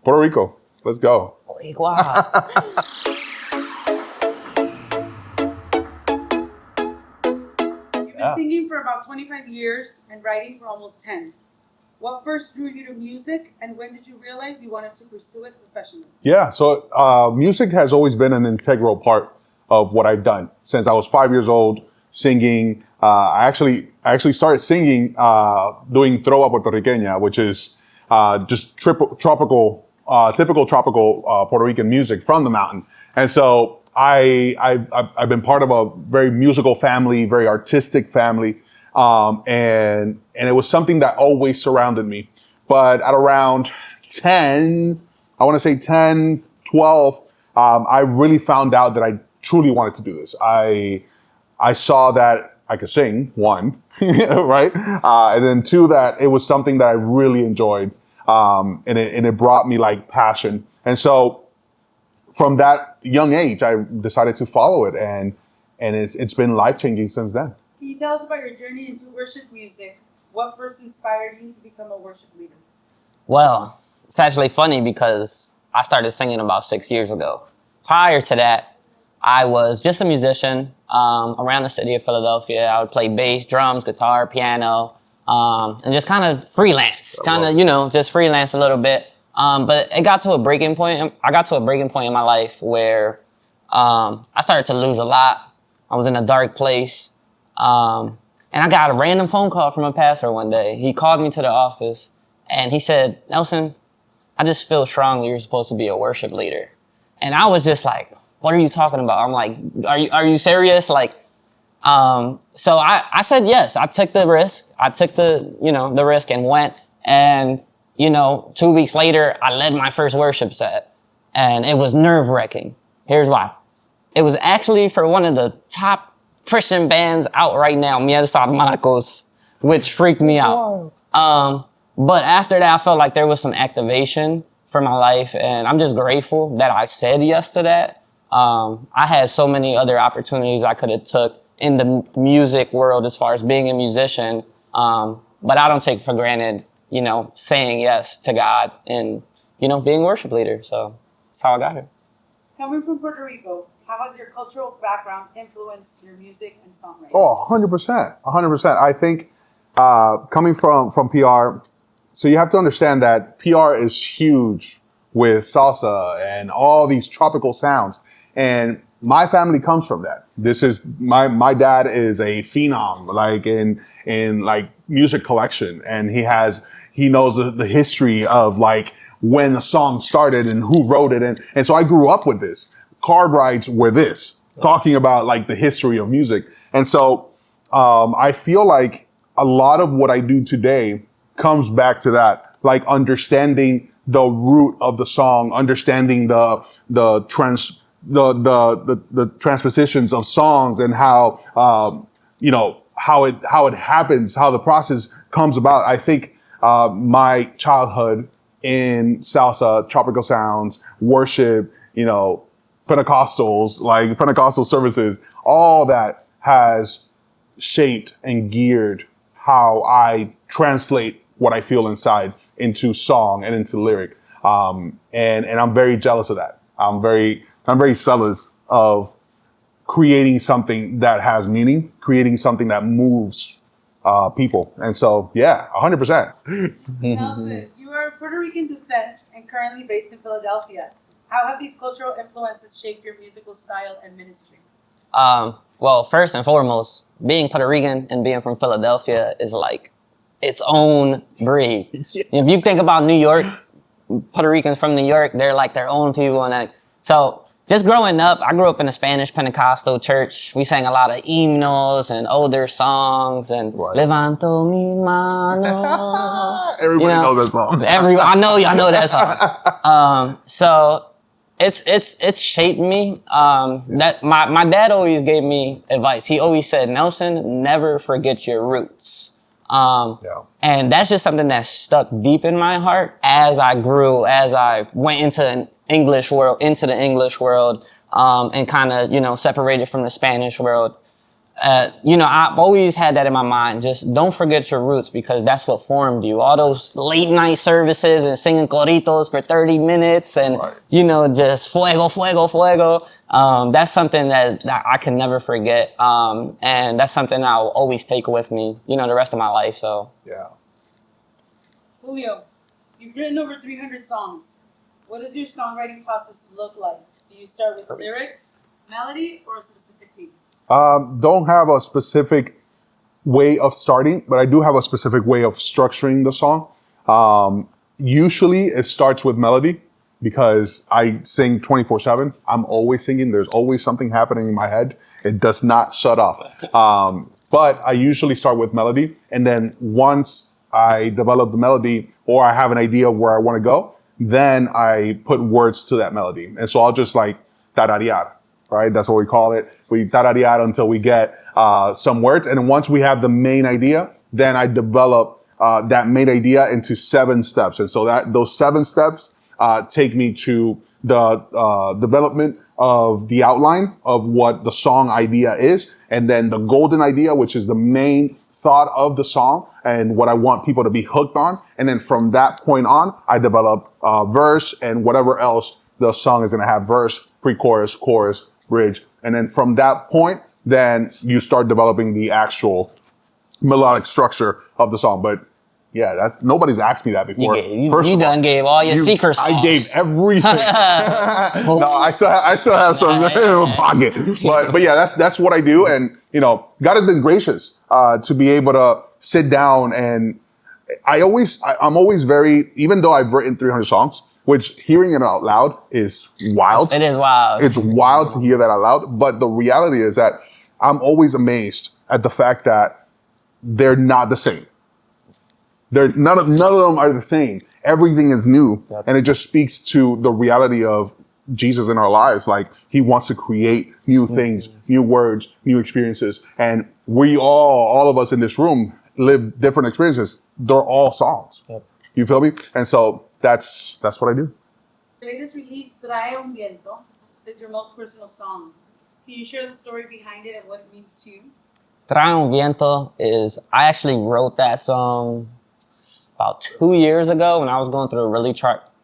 Puerto Rico. Let's go. Wow. You've been singing for about 25 years and writing for almost 10. What first drew you to music, and when did you realize you wanted to pursue it professionally? Yeah, so music has always been an integral part of what I've done since I was 5 years old. Singing, I actually started singing doing trova puertorriqueña, which is just typical tropical Puerto Rican music from the mountain. And so I've been part of a very musical family, very artistic family. And it was something that always surrounded me. But at around 10, I want to say 10, 12, I really found out that I truly wanted to do this. I saw that I could sing, one, right? And then two, that it was something that I really enjoyed. And it brought me like passion. And so from that young age, I decided to follow it, and it's been life-changing since then. Can you tell us about your journey into worship music? What first inspired you to become a worship leader? Well, it's actually funny because I started singing about 6 years ago. Prior to that, I was just a musician around the city of Philadelphia. I would play bass, drums, guitar, piano, and just kind of freelance, just freelance a little bit. But it got to a breaking point. I got to a breaking point in my life where I started to lose a lot. I was in a dark place. And I got a random phone call from a pastor one day. He called me to the office and he said, "Nelson, I just feel strongly you're supposed to be a worship leader." And I was just like, "What are you talking about?" I'm like, are you serious? Like, so I said yes. I took the risk. I took the risk and went. And, 2 weeks later, I led my first worship set. And it was nerve-wracking. Here's why. It was actually for one of the top Christian bands out right now, Miedos Marcos, which freaked me out. But after that, I felt like there was some activation for my life, and I'm just grateful that I said yes to that. I had so many other opportunities I could have took in the music world as far as being a musician, but I don't take for granted, saying yes to God and, being a worship leader. So that's how I got here. Coming from Puerto Rico, how has your cultural background influenced your music and songwriting? Oh, 100%. 100%. I think coming from PR, so you have to understand that PR is huge with salsa and all these tropical sounds. And my family comes from that. This is my dad is a phenom, like in like music collection, and he knows the history of like when the song started and who wrote it, and so I grew up with this. Card rides were this, talking about like the history of music, and so I feel like a lot of what I do today comes back to that, like understanding the root of the song, understanding the transpositions of songs and how how it happens, how the process comes about. I think my childhood in salsa, tropical sounds, worship, Pentecostals, like Pentecostal services, all that has shaped and geared how I translate what I feel inside into song and into lyric. And I'm very jealous of that. I'm very zealous of creating something that has meaning, creating something that moves people. And so, yeah, 100%. Nelson, you are of Puerto Rican descent and currently based in Philadelphia. How have these cultural influences shaped your musical style and ministry? Well, first and foremost, being Puerto Rican and being from Philadelphia is like its own breed. If you think about New York, Puerto Ricans from New York, they're like their own people. And so just growing up, I grew up in a Spanish Pentecostal church. We sang a lot of hymnos and older songs and Levanto mi mano. Everybody knows that song. I know y'all know that song. So it's shaped me. That my dad always gave me advice. He always said, "Nelson, never forget your roots." And that's just something that stuck deep in my heart as I grew, as I went into the English world, and kind of, separated from the Spanish world. I've always had that in my mind. Just don't forget your roots because that's what formed you. All those late night services and singing coritos for 30 minutes and, just fuego, fuego, fuego. That's something that I can never forget. And that's something I'll always take with me, the rest of my life. So, Yeah. Julio, you've written over 300 songs. What does your songwriting process look like? Do you start with lyrics, melody, or a specific beat? Don't have a specific way of starting, but I do have a specific way of structuring the song. Usually it starts with melody because I sing 24/7. I'm always singing. There's always something happening in my head. It does not shut off. But I usually start with melody. And then once I develop the melody or I have an idea of where I want to go, then I put words to that melody. And so I'll just like tararear. Right? That's what we call it. We tararear until we get some words. And once we have the main idea, then I develop that main idea into 7 steps. And so those 7 steps take me to the development of the outline of what the song idea is. And then the golden idea, which is the main thought of the song and what I want people to be hooked on. And then from that point on, I develop verse and whatever else the song is going to have: verse, pre-chorus, chorus, bridge. And then from that point, then you start developing the actual melodic structure of the song. But yeah, nobody's asked me that before. You done gave all your secret sauce. I gave everything. No, I still have some in my pocket. But yeah, that's what I do. And God has been gracious to be able to sit down, and I'm always very, even though I've written 300 songs, which hearing it out loud is wild. It is wild. It's wild to hear that out loud. But the reality is that I'm always amazed at the fact that they're not the same. None of them are the same. Everything is new. Yep. And it just speaks to the reality of Jesus in our lives. Like, he wants to create new things, new words, new experiences. And we all of us in this room live different experiences. They're all songs. Yep. You feel me? And so that's what I do. Your latest release, Trae un Viento, is your most personal song. Can you share the story behind it and what it means to you? Trae un Viento I actually wrote that song about 2 years ago when I was going through a really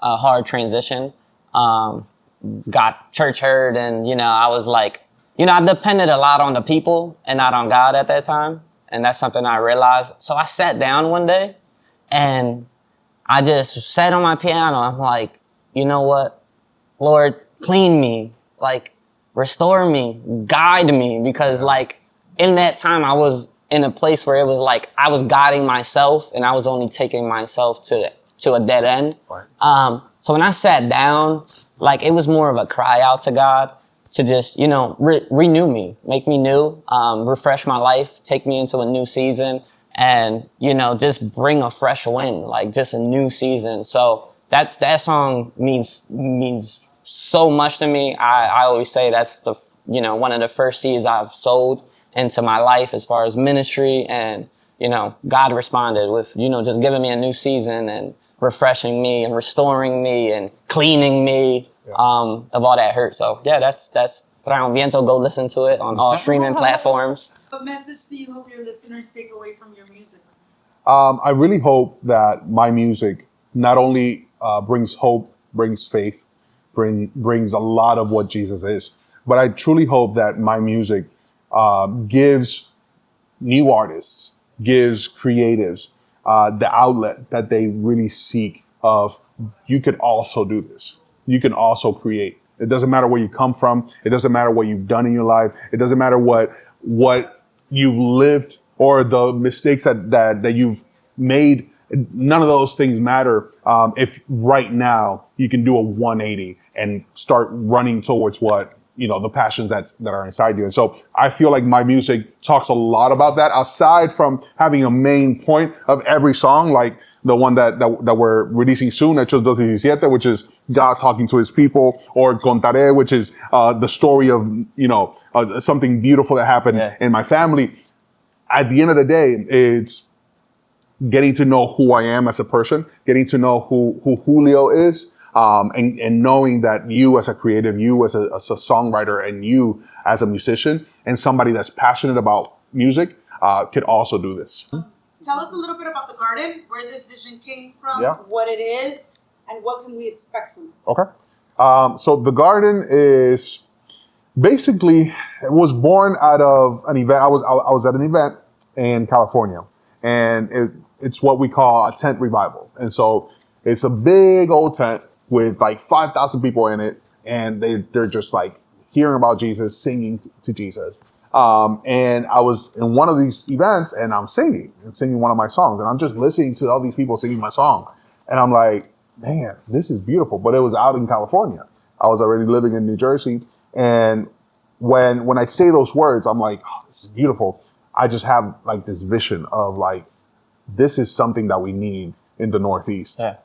hard transition. Got church hurt, and I was like, I depended a lot on the people and not on God at that time. And that's something I realized. So I sat down one day and I just sat on my piano. I'm like, you know what? Lord, clean me, like restore me, guide me. Because like in that time I was in a place where it was like I was guiding myself and I was only taking myself to a dead end. Right. So when I sat down, like it was more of a cry out to God to just, renew me, make me new, refresh my life, take me into a new season. And, just bring a fresh wind, like just a new season. So that song means so much to me. I always say that's one of the first seeds I've sowed into my life as far as ministry. And, God responded with, just giving me a new season and refreshing me and restoring me and cleaning me of all that hurt. So yeah, that's Trae un Viento. Go listen to it on all streaming platforms. What message do you hope your listeners take away from your music? I really hope that my music not only brings hope, brings faith, brings a lot of what Jesus is, but I truly hope that my music gives new artists, gives creatives the outlet that they really seek of, you could also do this. You can also create. It doesn't matter where you come from. It doesn't matter what you've done in your life. It doesn't matter what you've lived or the mistakes that you've made. None of those things matter if right now you can do a 180 and start running towards what, the passions that are inside you. And so I feel like my music talks a lot about that, aside from having a main point of every song, like the one that we're releasing soon, Hechos 12:17, which is God talking to his people, or Contaré, which is the story of, something beautiful that happened in my family. At the end of the day, it's getting to know who I am as a person, getting to know who Julio is, and knowing that you as a creative, you as a songwriter, and you as a musician, and somebody that's passionate about music, could also do this. Tell us a little bit about the garden, where this vision came from, Yeah. what it is, and what can we expect from it. Okay. So the garden is basically, it was born out of an event. I was at an event in California, and it's what we call a tent revival. And so it's a big old tent with like 5,000 people in it, and they're just like hearing about Jesus, singing to Jesus. And I was in one of these events, and I'm singing one of my songs, and I'm just listening to all these people singing my song, and I'm like, man, this is beautiful. But it was out in California. I was already living in New Jersey, and when I say those words, I'm like, oh, this is beautiful. I just have like this vision of like, this is something that we need in the Northeast. Yeah.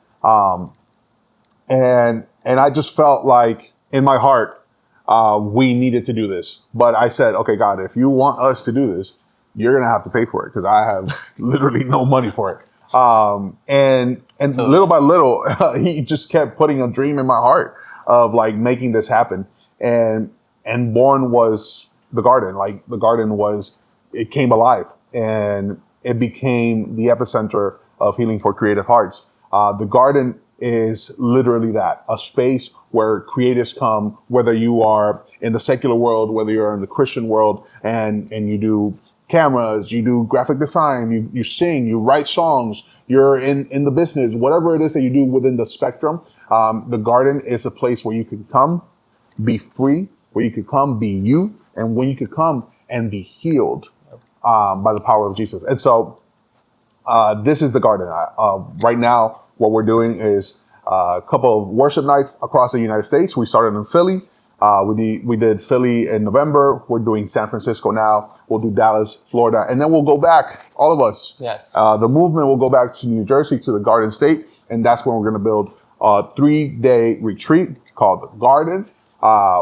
And I just felt like in my heart, we needed to do this. But I said, okay, God, if you want us to do this, you're going to have to pay for it, because I have literally no money for it. And little by little, he just kept putting a dream in my heart of like making this happen. And born was the garden. Like the garden it came alive, and it became the epicenter of healing for creative hearts. The garden is literally that, a space where creatives come, whether you are in the secular world, whether you're in the Christian world, and you do cameras, you do graphic design, you sing, you write songs, you're in the business, whatever it is that you do within the spectrum. The garden is a place where you can come, be free, where you could come, be you, and when you could come and be healed by the power of Jesus. And so this is the garden. Right now, what we're doing is a couple of worship nights across the United States. We started in Philly. We did Philly in November. We're doing San Francisco now. We'll do Dallas, Florida, and then we'll go back, all of us. Yes. The movement will go back to New Jersey, to the Garden State, and that's when we're going to build a 3-day retreat called the Garden,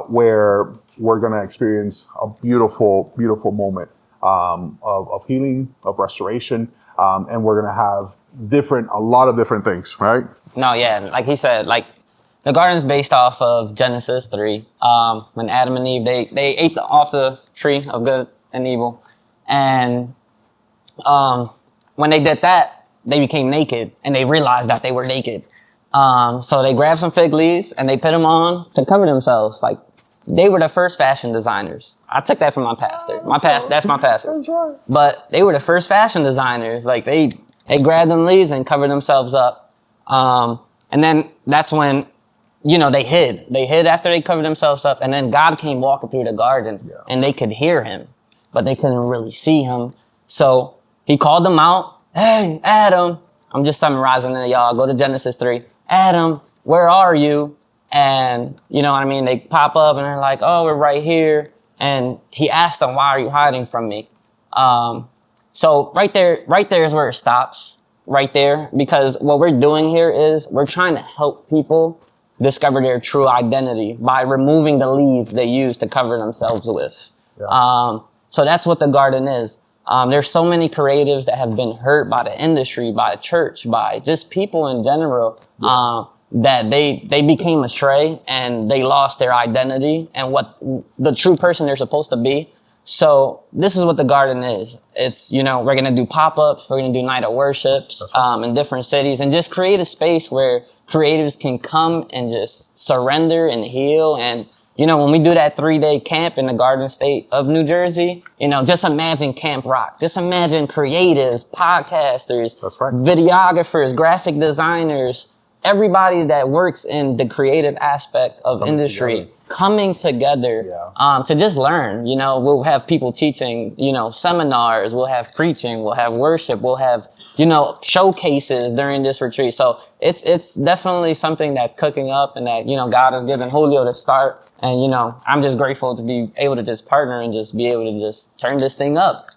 where we're going to experience a beautiful, beautiful moment of healing, of restoration, and we're going to have a lot of different things, right? No, yeah, like he said, like the garden's based off of Genesis 3. When Adam and Eve, they ate off the tree of good and evil. And when they did that, they became naked, and they realized that they were naked. So they grabbed some fig leaves and they put them on to cover themselves. Like, they were the first fashion designers. I took that from my pastor. That's my pastor. But they were the first fashion designers. Like, they grabbed them leaves and covered themselves up. And then that's when, they hid. They hid after they covered themselves up. And then God came walking through the garden, and they could hear him, but they couldn't really see him. So he called them out. Hey, Adam. I'm just summarizing it, y'all. Go to Genesis 3. Adam, where are you? And you know what I mean? They pop up and they're like, oh, we're right here. And he asked them, why are you hiding from me? So right there is where it stops, right there. Because what we're doing here is we're trying to help people discover their true identity by removing the leaves they use to cover themselves with. Yeah. So that's what the garden is. There's so many creatives that have been hurt by the industry, by the church, by just people in general, that they became astray and they lost their identity and what the true person they're supposed to be. So this is what the garden is. It's, we're going to do pop-ups. We're going to do night of worships, in different cities, and just create a space where creatives can come and just surrender and heal. And, when we do that 3-day camp in the Garden State of New Jersey, just imagine Camp Rock. Just imagine creatives, podcasters, videographers, graphic designers, everybody that works in the creative aspect of industry coming together to just learn. We'll have people teaching, seminars, we'll have preaching, we'll have worship, we'll have, showcases during this retreat. So it's definitely something that's cooking up and that, God has given Julio to start. And, I'm just grateful to be able to just partner and just be able to just turn this thing up.